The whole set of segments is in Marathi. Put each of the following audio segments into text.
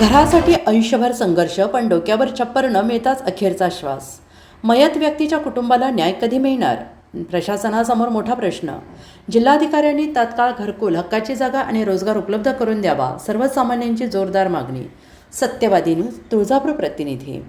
घरासाठी आयुष्यभर संघर्ष, पण डोक्यावर छप्पर न मिळताच अखेरचा श्वास. मयत व्यक्तीच्या कुटुंबाला न्याय कधी मिळणार? प्रशासनासमोर मोठा प्रश्न. जिल्हाधिकाऱ्यांनी तात्काळ घरकुल, हक्काची जागा आणि रोजगार उपलब्ध करून द्यावा, सर्वसामान्यांची जोरदार मागणी. सत्यवादी न्यूज, तुळजापूर प्रतिनिधी.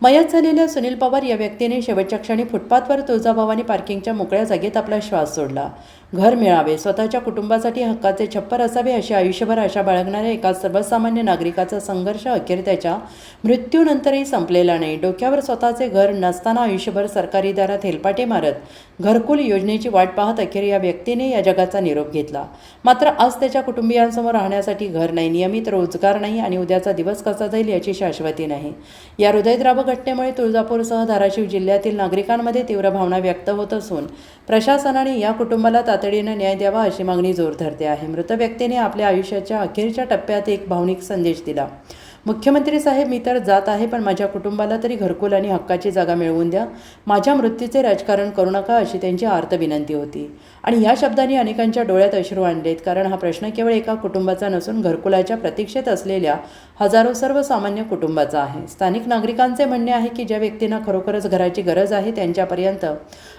मयत झालेल्या सुनील पवार या व्यक्तीने शेवटच्या क्षणी फुटपाथवर तुळजाभवानी पार्किंगच्या मोकळ्या जागेत आपला श्वास सोडला. घर मिळावे, स्वतःच्या कुटुंबासाठी हक्काचे छप्पर असावे अशी आयुष्यभर आशा बाळगणाऱ्या एका सर्वसामान्य नागरिकाचा संघर्ष अखेर त्याच्या मृत्यूनंतरही संपलेला नाही. डोक्यावर स्वतःचे घर नसताना आयुष्यभर सरकारी दारात हेलपाटे मारत घरकुल योजनेची वाट पाहत अखेर या व्यक्तीने या जगाचा निरोप घेतला. मात्र आज त्याच्या कुटुंबियांसमोर राहण्यासाठी घर नाही, नियमित रोजगार नाही आणि उद्याचा दिवस कसा जाईल याची शाश्वती नाही. या हृदयद्रावक घटनेमुळे तुळजापूरसह धाराशिव जिल्ह्यातील नागरिकांमध्ये तीव्र भावना व्यक्त होत असून प्रशासनाने या कुटुंबाला तातडीने न्याय द्यावा अशी मागणी जोर धरते आहे. मृत व्यक्तीने आपल्या आयुष्याच्या अखेरच्या टप्प्यात एक भावनिक संदेश दिला. मुख्यमंत्री साहेब, मी तर जात आहे, पण माझ्या कुटुंबाला तरी घरकुल आणि हक्काची जागा मिळवून द्या. माझ्या मृत्यूचे राजकारण करू नका अशी त्यांची आर्त विनंती होती. आणि या शब्दांनी अनेकांच्या डोळ्यात अश्रू आणलेत. कारण हा प्रश्न केवळ एका कुटुंबाचा नसून घरकुलाच्या प्रतीक्षेत असलेल्या हजारो सर्वसामान्य कुटुंबाचा आहे. स्थानिक नागरिकांचे म्हणणे आहे की ज्या व्यक्तींना खरोखरच घराची गरज आहे त्यांच्यापर्यंत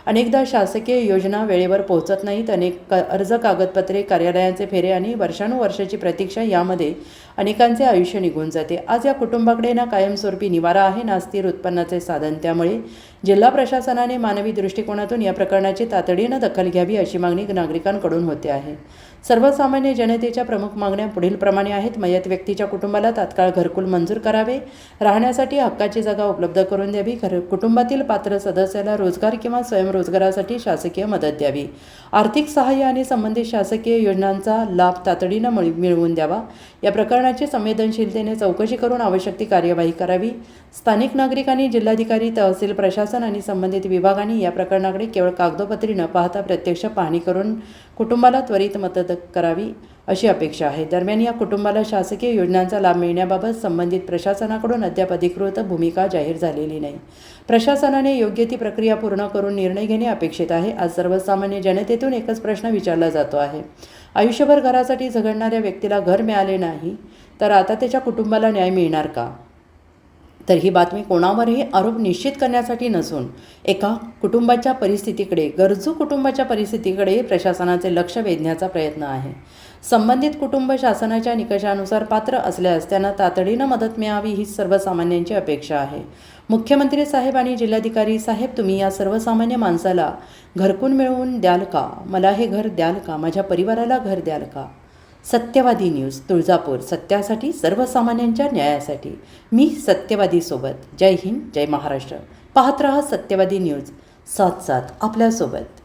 अनेकदा शासकीय योजना वेळेवर पोहोचत नाहीत. अनेक अर्ज, कागदपत्रे, कार्यालयांचे फेरे आणि वर्षानुवर्षाची प्रतीक्षा यामध्ये अनेकांचे आयुष्य निघून जाते. आज या कुटुंबाकडे ना कायमस्वरूपी निवारा आहे, ना स्थिर उत्पन्नाचे साधन. त्यामुळे जिल्हा प्रशासनाने मानवी दृष्टिकोनातून या प्रकरणाची तातडीनं दखल घ्यावी अशी मागणी नागरिकांकडून होते आहे. सर्वसामान्य जनतेच्या प्रमुख मागण्या पुढीलप्रमाणे आहेत. मयत व्यक्तीच्या कुटुंबाला तात्काळ घरकुल मंजूर करावे, राहण्यासाठी हक्काची जागा उपलब्ध करून द्यावी, कुटुंबातील पात्र सदस्याला रोजगार किंवा स्वयंरोजगारासाठी शासकीय मदत द्यावी, आर्थिक सहाय्य आणि संबंधित शासकीय योजनांचा लाभ तातडीनं मिळवून द्यावा. या प्रकरणाची संवेदनशीलतेने चौकशी करून आवश्यक ती कार्यवाही करावी. स्थानिक नागरिकांनी जिल्हाधिकारी, तहसील प्रशासन आणि संबंधित विभागांनी या प्रकरणाकडे केवळ कागदोपत्री न पाहता प्रत्यक्ष पाहणी करून कुटुंबाला त्वरित मदत करावी अशी अपेक्षा आहे. दरम्यान या कुटुंबाला शासकीय योजनांचा लाभ मिळण्याबाबत संबंधित प्रशासनाकडून अद्याप अधिकृत भूमिका जाहीर झालेली नाही. प्रशासनाने योग्य ती प्रक्रिया पूर्ण करून निर्णय घेणे अपेक्षित आहे. आज सर्वसामान्य जनतेतून एकच प्रश्न विचारला जातो आहे. आयुष्यभर घरासाठी झगडणाऱ्या व्यक्तीला घर मिळाले नाही तर आता त्याच्या कुटुंबाला न्याय मिळणार का? तर ही बातमी कोणावरही आरोप निश्चित करण्यासाठी नसून एका कुटुंबाच्या परिस्थितीकडे, गरजू कुटुंबाच्या परिस्थितीकडे प्रशासनाचे लक्ष वेधण्याचा प्रयत्न आहे. संबंधित कुटुंब शासनाच्या निकषानुसार पात्र असल्यास त्यांना तातडीनं मदत मिळावी ही सर्वसामान्यांची अपेक्षा आहे. मुख्यमंत्री साहेब आणि जिल्हाधिकारी साहेब, तुम्ही या सर्वसामान्य माणसाला घरकुल मिळवून द्याल का? मला हे घर द्याल का? माझ्या परिवाराला घर द्याल का? सत्यवादी न्यूज, तुळजापूर. सत्यासाठी, सर्वसामान्यांच्या न्यायासाठी. मी सत्यवादी सोबत. जय हिंद, जय महाराष्ट्र. पाहत रहा सत्यवादी न्यूज. साथ साथ आपल्यासोबत.